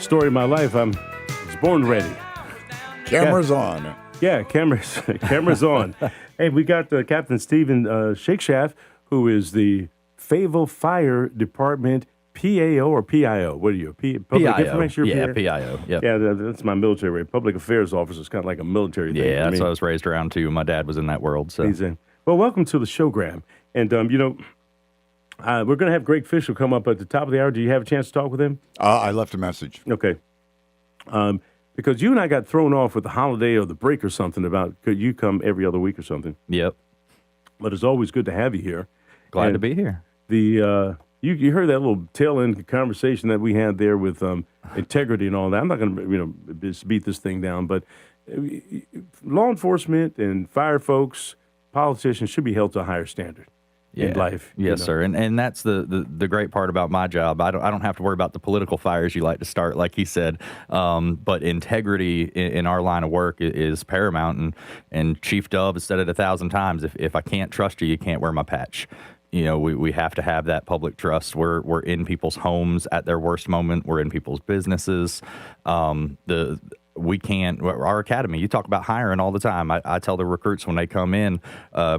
Story of my life. I was born ready. Cameras on. Yeah, cameras on. Hey, we got Captain Stephen SHAKESHAFT, who is the Fayetteville Fire Department PAO or PIO. What are you? Public PIO. Information? Yeah, PIO. Yep. Yeah, that's my military. Public Affairs Officer. It's kind of like a military thing. Yeah, that's what I was raised around too. My dad was in that world. So. Well, welcome to the show, Graham. And, we're going to have Greg Fisher come up at the top of the hour. Do you have a chance to talk with him? I left a message. Okay. Because you and I got thrown off with the holiday or the break or something about could you come every other week or something. Yep. But it's always good to have you here. Glad to be here. You heard that little tail end conversation that we had there with integrity and all that. I'm not going to just beat this thing down, but law enforcement and fire folks, politicians should be held to a higher standard. In life. Yes, sir. And that's the great part about my job. I don't have to worry about the political fires you like to start, like he said. But integrity in our line of work is paramount. And Chief Dove has said it 1,000 times. If I can't trust you, you can't wear my patch. You know, we have to have that public trust. We're in people's homes at their worst moment. We're in people's businesses. We can't, our academy, you talk about hiring all the time. I tell the recruits when they come in,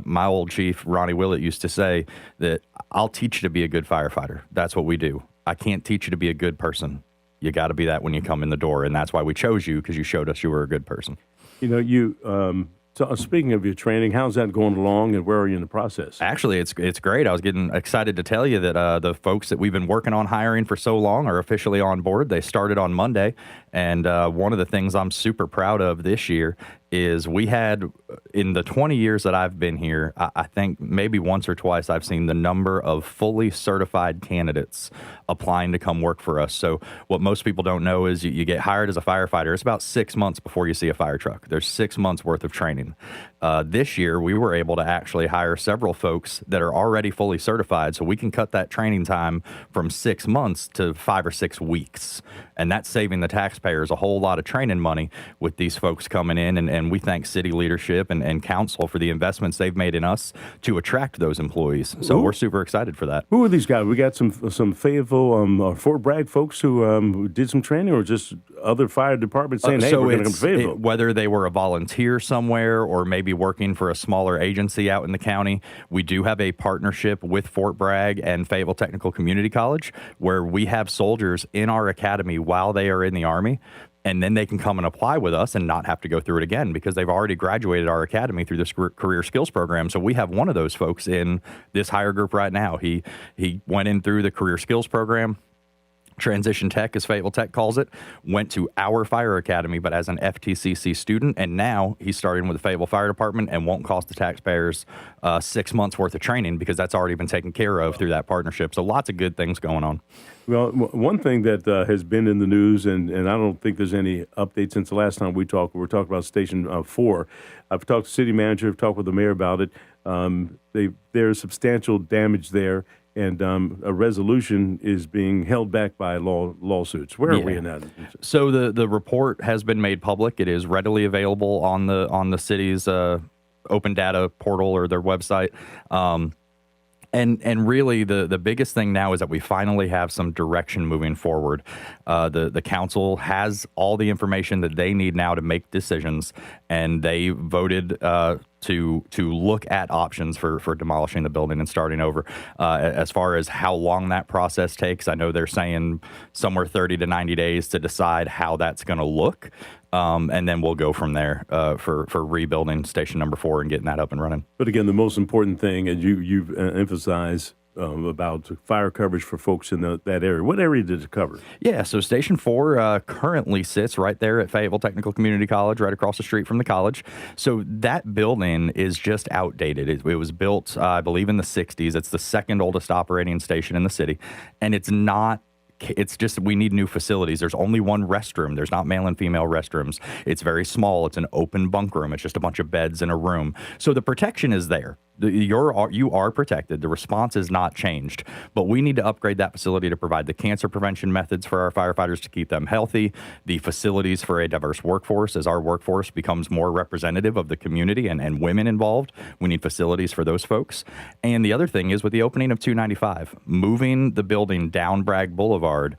my old chief, Ronnie Willett, used to say that I'll teach you to be a good firefighter. That's what we do. I can't teach you to be a good person. You got to be that when you come in the door. And that's why we chose you, because you showed us you were a good person. So speaking of your training, how's that going along and where are you in the process? Actually, it's great. I was getting excited to tell you that the folks that we've been working on hiring for so long are officially on board. They started on Monday. And one of the things I'm super proud of this year is we had, in the 20 years that I've been here, I think maybe once or twice I've seen the number of fully certified candidates applying to come work for us. So what most people don't know is you get hired as a firefighter. It's about 6 months before you see a fire truck. There's 6 months worth of training. This year, we were able to actually hire several folks that are already fully certified, so we can cut that training time from 6 months to 5 or 6 weeks. And that's saving the taxpayers a whole lot of training money with these folks coming in. And we thank city leadership and council for the investments they've made in us to attract those employees. So we're super excited for that. Who are these guys? We got some Fayetteville, Fort Bragg folks who did some training, or just other fire departments saying, hey, we're going to come to Fayetteville. Whether they were a volunteer somewhere or maybe working for a smaller agency out in the county, we do have a partnership with Fort Bragg and Fayetteville Technical Community College where we have soldiers in our academy while they are in the Army. And then they can come and apply with us and not have to go through it again because they've already graduated our academy through this career skills program. So we have one of those folks in this hire group right now. He went in through the career skills program. Transition Tech, as Fayetteville Tech calls it, went to our fire academy, but as an FTCC student, and now he's starting with the Fayetteville Fire Department and won't cost the taxpayers 6 months worth of training because that's already been taken care of through that partnership. So lots of good things going on. Well, one thing that has been in the news, and I don't think there's any update since the last time we talked. We're talking about Station 4. I've talked to the city manager, I've talked with the mayor about it. There's substantial damage there. And a resolution is being held back by lawsuits. Where are we in that? So the report has been made public. It is readily available on the city's open data portal or their website. And really, the biggest thing now is that we finally have some direction moving forward. The council has all the information that they need now to make decisions, and they voted to look at options for demolishing the building and starting over. As far as how long that process takes, I know they're saying somewhere 30 to 90 days to decide how that's going to look. And then we'll go from there for rebuilding Station Number 4 and getting that up and running. But again, the most important thing, and you've emphasized about fire coverage for folks in that area. What area did it cover? Yeah, so Station 4 currently sits right there at Fayetteville Technical Community College, right across the street from the college. So that building is just outdated. It was built, I believe, in the 60s. It's the second oldest operating station in the city, and it's just we need new facilities. There's only one restroom. There's not male and female restrooms. It's very small. It's an open bunk room. It's just a bunch of beds in a room. So the protection is there. You are protected. The response is not changed, but we need to upgrade that facility to provide the cancer prevention methods for our firefighters to keep them healthy, the facilities for a diverse workforce. As our workforce becomes more representative of the community and women involved, we need facilities for those folks. And the other thing is with the opening of 295, moving the building down Bragg Boulevard,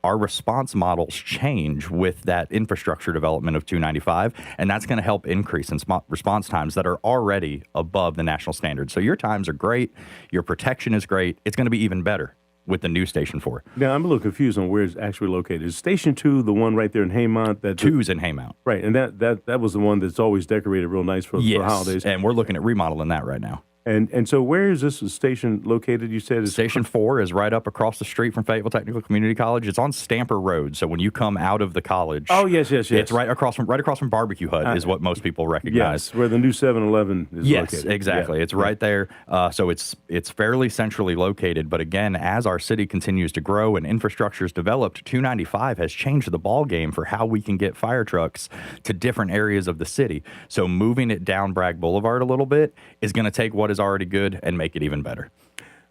our response models change with that infrastructure development of 295, and that's going to help increase in response times that are already above the national standard. So your times are great, your protection is great. It's going to be even better with the new Station 4. Now, I'm a little confused on where it's actually located. Is Station 2 the one right there in Haymont? 2's in Haymont. Right, and that was the one that's always decorated real nice for holidays. And we're looking at remodeling that right now. And so where is this station located? You said Station 4 is right up across the street from Fayetteville Technical Community College. It's on Stamper Road. So when you come out of the college, yes. It's right across from Barbecue Hut is what most people recognize. Yes, where the new 7-Eleven is located. Yes, exactly. Yeah. It's right there. So it's fairly centrally located. But again, as our city continues to grow and infrastructure is developed, 295 has changed the ball game for how we can get fire trucks to different areas of the city. So moving it down Bragg Boulevard a little bit is going to take what is already good and make it even better.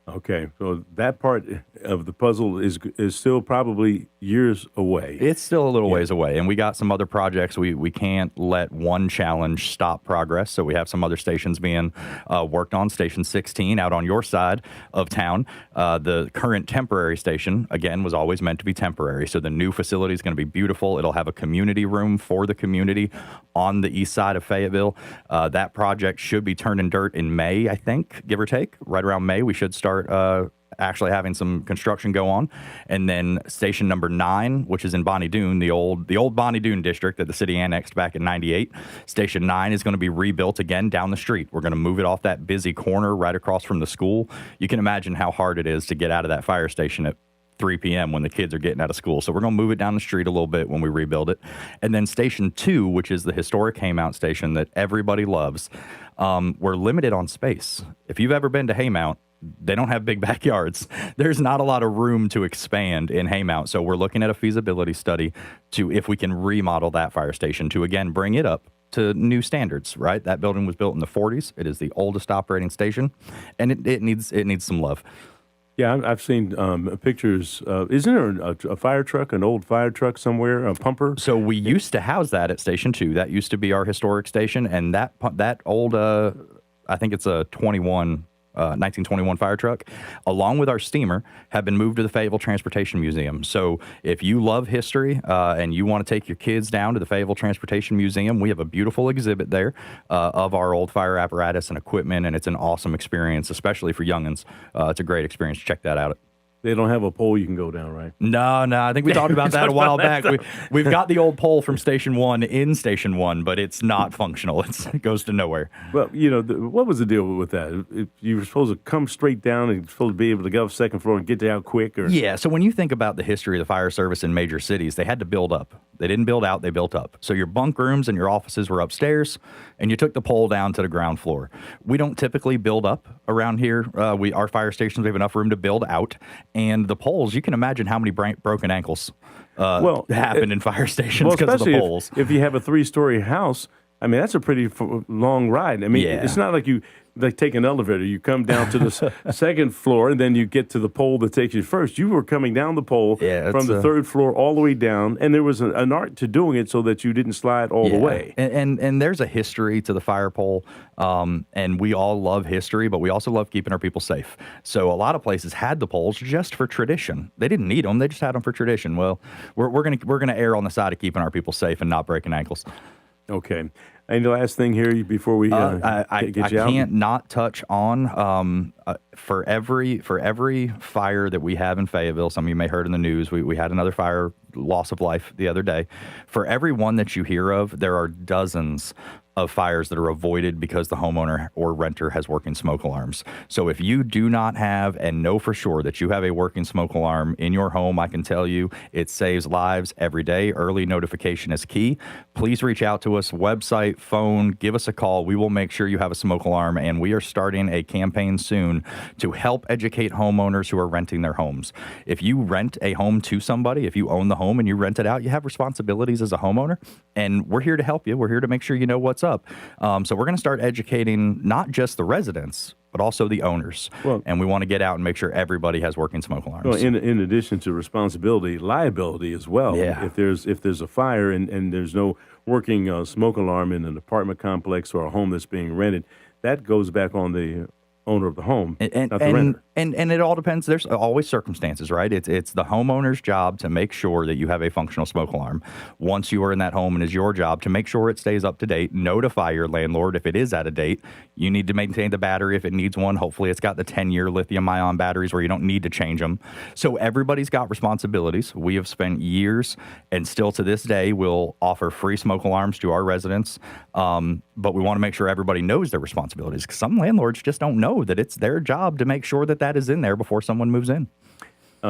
Okay, so that part of the puzzle is still probably years away. It's still a little ways away, and we got some other projects. We can't let one challenge stop progress, so we have some other stations being worked on. Station 16 out on your side of town. The current temporary station, again, was always meant to be temporary, so the new facility is going to be beautiful. It'll have a community room for the community on the east side of Fayetteville. That project should be turning dirt in May, I think, give or take. Right around May, we should start actually having some construction go on. And then station number 9, which is in Bonnie Doon, the old Bonnie Doon district that the city annexed back in 98. Station 9 is going to be rebuilt again down the street. We're going to move it off that busy corner right across from the school. You can imagine how hard it is to get out of that fire station at 3 p.m. when the kids are getting out of school. So we're going to move it down the street a little bit when we rebuild it. And then Station 2, which is the historic Haymount station that everybody loves, we're limited on space. If you've ever been to Haymount, they don't have big backyards. There's not a lot of room to expand in Haymount. So we're looking at a feasibility study to if we can remodel that fire station to, again, bring it up to new standards, right? That building was built in the 40s. It is the oldest operating station, and it needs some love. Yeah, I've seen pictures. Isn't there a fire truck, an old fire truck somewhere, a pumper? So we used to house that at Station 2. That used to be our historic station, and that old, I think it's a 1921 fire truck, along with our steamer, have been moved to the Fayetteville Transportation Museum. So if you love history and you want to take your kids down to the Fayetteville Transportation Museum, we have a beautiful exhibit there of our old fire apparatus and equipment, and it's an awesome experience, especially for youngins. It's a great experience. Check that out. They don't have a pole you can go down, right? No. I think we talked about that a while back. We've got the old pole from Station 1 in Station 1, but it's not functional. It goes to nowhere. Well, what was the deal with that? If you were supposed to come straight down and you're supposed to be able to get off the second floor and get down quick? Yeah, so when you think about the history of the fire service in major cities, they had to build up. They didn't build out, they built up. So your bunk rooms and your offices were upstairs, and you took the pole down to the ground floor. We don't typically build up around here. Our fire stations, we have enough room to build out. And the poles, you can imagine how many broken ankles happen in fire stations because of the poles. If you have a 3-story house, I mean, that's a pretty long ride. I mean, It's not like you take an elevator. You come down to the second floor, and then you get to the pole that takes you first. You were coming down the pole from the 3rd floor all the way down, and there was an art to doing it so that you didn't slide all the way. And there's a history to the fire pole, and we all love history, but we also love keeping our people safe. So a lot of places had the poles just for tradition. They didn't need them. They just had them for tradition. Well, we're gonna err on the side of keeping our people safe and not breaking ankles. Okay. And the last thing here before we get you out? I can't not touch on for every fire that we have in Fayetteville. Some of you may have heard in the news. We had another fire, loss of life the other day. For every one that you hear of, there are dozens of fires that are avoided because the homeowner or renter has working smoke alarms. So if you do not have and know for sure that you have a working smoke alarm in your home, I can tell you it saves lives every day. Early notification is key. Please reach out to us, website, phone, give us a call. We will make sure you have a smoke alarm, and we are starting a campaign soon to help educate homeowners who are renting their homes. If you rent a home to somebody, if you own the home and you rent it out, you have responsibilities as a homeowner, and we're here to help you. We're here to make sure you know what's up. So we're going to start educating not just the residents, but also the owners. And we want to get out and make sure everybody has working smoke alarms. Well, in addition to responsibility, liability as well. Yeah. If there's a fire and there's no working smoke alarm in an apartment complex or a home that's being rented, that goes back on the owner of the home, And not the renter. and it all depends. There's always circumstances, right? It's the homeowner's job to make sure that you have a functional smoke alarm. Once you are in that home, and it's your job to make sure it stays up to date. Notify your landlord if it is out of date. You need to maintain the battery if it needs one. Hopefully, it's got the 10-year lithium-ion batteries where you don't need to change them. So everybody's got responsibilities. We have spent years, and still to this day, will offer free smoke alarms to our residents. But we want to make sure everybody knows their responsibilities, because some landlords just don't know that it's their job to make sure that that is in there before someone moves in.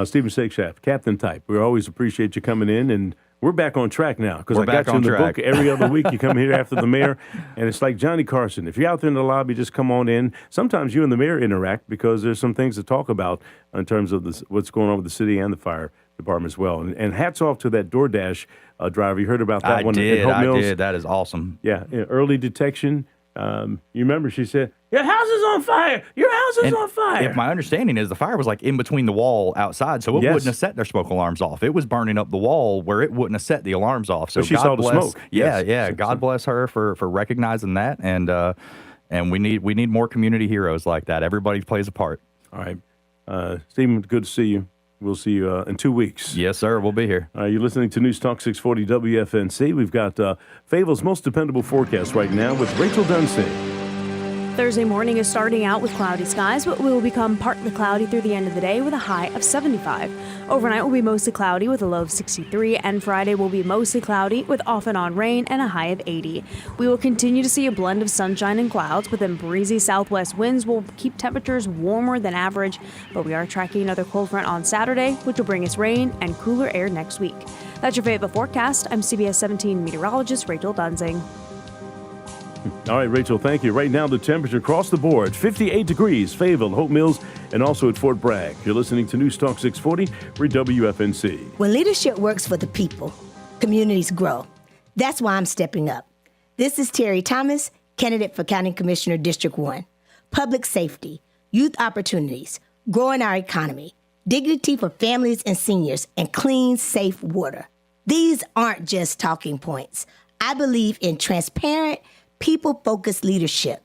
Stephen SHAKESHAFT, Captain Type. We always appreciate you coming in, and we're back on track now because I got you in the book every other week. You come here after the mayor, and it's like Johnny Carson. If you're out there in the lobby, just come on in. Sometimes you and the mayor interact because there's some things to talk about in terms of what's going on with the city and the fire department as well. And hats off to that DoorDash driver. You heard about that one in Hope Mills? I did. That is awesome. Yeah, early detection. You remember she said, "Your house is on fire! Your house is on fire!" If my understanding is the fire was like in between the wall outside, so it wouldn't have set their smoke alarms off. It was burning up the wall where it wouldn't have set the alarms off. So but she God saw the bless, smoke. Yeah, Yes. yeah. God bless her for recognizing that, and we need more community heroes like that. Everybody plays a part. All right, Stephen, good to see you. We'll see you in 2 weeks. Yes, sir. We'll be here. You're listening to News Talk 640 WFNC. We've got Fayetteville's most dependable forecast right now with Rachel Dunsey. Thursday morning is starting out with cloudy skies, but will become partly cloudy through the end of the day with a high of 75. Overnight will be mostly cloudy with a low of 63, and Friday will be mostly cloudy with off and on rain and a high of 80. We will continue to see a blend of sunshine and clouds, but then breezy southwest winds will keep temperatures warmer than average, but we are tracking another cold front on Saturday, which will bring us rain and cooler air next week. That's your Fayetteville forecast. I'm CBS 17 meteorologist Rachel Dunsing. All right, Rachel, thank you. Right now, the temperature across the board, 58 degrees, Fayetteville, Hope Mills, and also at Fort Bragg. You're listening to News Talk 640 for WFNC. When leadership works for the people, communities grow. That's why I'm stepping up. This is Terry Thomas, candidate for County Commissioner District 1. Public safety, youth opportunities, growing our economy, dignity for families and seniors, and clean, safe water. These aren't just talking points. I believe in transparent, people-focused leadership.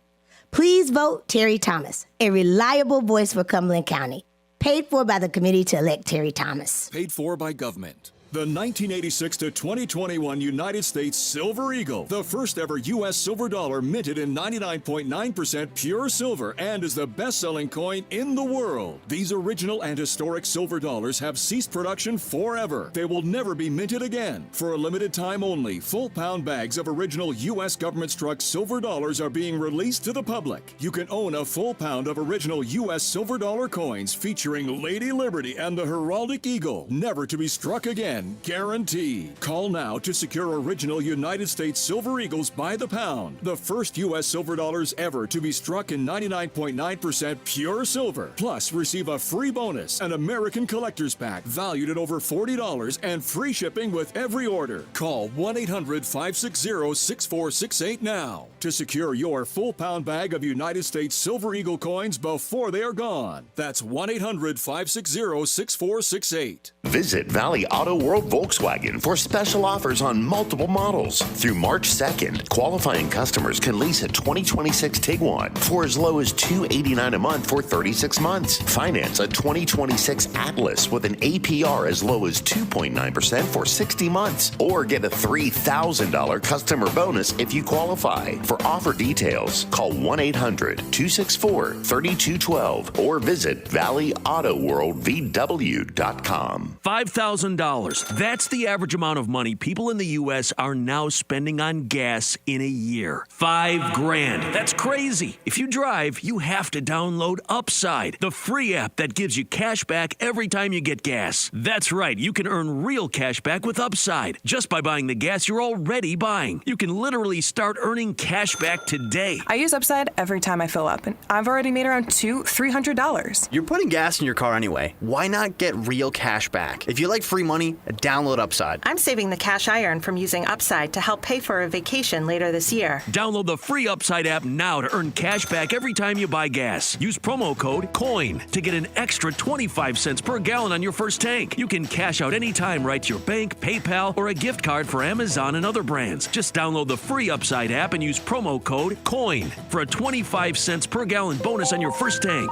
Please vote Terry Thomas, a reliable voice for Cumberland County. Paid for by the committee to elect Terry Thomas. Paid for by government. The 1986 to 2021 United States Silver Eagle, the first ever U.S. silver dollar minted in 99.9% pure silver and is the best-selling coin in the world. These original and historic silver dollars have ceased production forever. They will never be minted again. For a limited time only, full-pound bags of original U.S. government-struck silver dollars are being released to the public. You can own a full pound of original U.S. silver dollar coins featuring Lady Liberty and the heraldic eagle, never to be struck again. Guaranteed. Call now to secure original United States Silver Eagles by the pound. The first U.S. silver dollars ever to be struck in 99.9% pure silver. Plus, receive a free bonus, an American Collector's Pack valued at over $40 and free shipping with every order. Call 1-800-560-6468 now to secure your full pound bag of United States Silver Eagle coins before they are gone. That's 1-800-560-6468. Visit Valley Auto World Volkswagen for special offers on multiple models. Through March 2nd, qualifying customers can lease a 2026 Tiguan for as low as $289 a month for 36 months. Finance a 2026 Atlas with an APR as low as 2.9% for 60 months. Or get a $3,000 customer bonus if you qualify. For offer details, call 1-800-264-3212 or visit ValleyAutoWorldVW.com. $5,000. That's the average amount of money people in the U.S. are now spending on gas in a year. $5,000. That's crazy. If you drive, you have to download Upside, the free app that gives you cash back every time you get gas. That's right. You can earn real cash back with Upside just by buying the gas you're already buying. You can literally start earning cash back today. I use Upside every time I fill up, and I've already made around $200-300. You're putting gas in your car anyway. Why not get real cash back? If you like free money Download Upside. I'm saving the cash I earn from using Upside to help pay for a vacation later this year. Download the free Upside app now to earn cash back every time you buy gas. Use promo code COIN to get an extra 25 cents per gallon on your first tank. You can cash out anytime right to your bank, PayPal, or a gift card for Amazon and other brands. Just download the free Upside app and use promo code COIN for a 25 cents per gallon bonus on your first tank.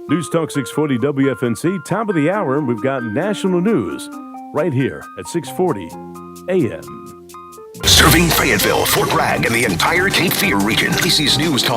News Talk 640 WFNC, top of the hour. We've got national news right here at 640 AM. Serving Fayetteville, Fort Bragg, and the entire Cape Fear region. AC's News Talk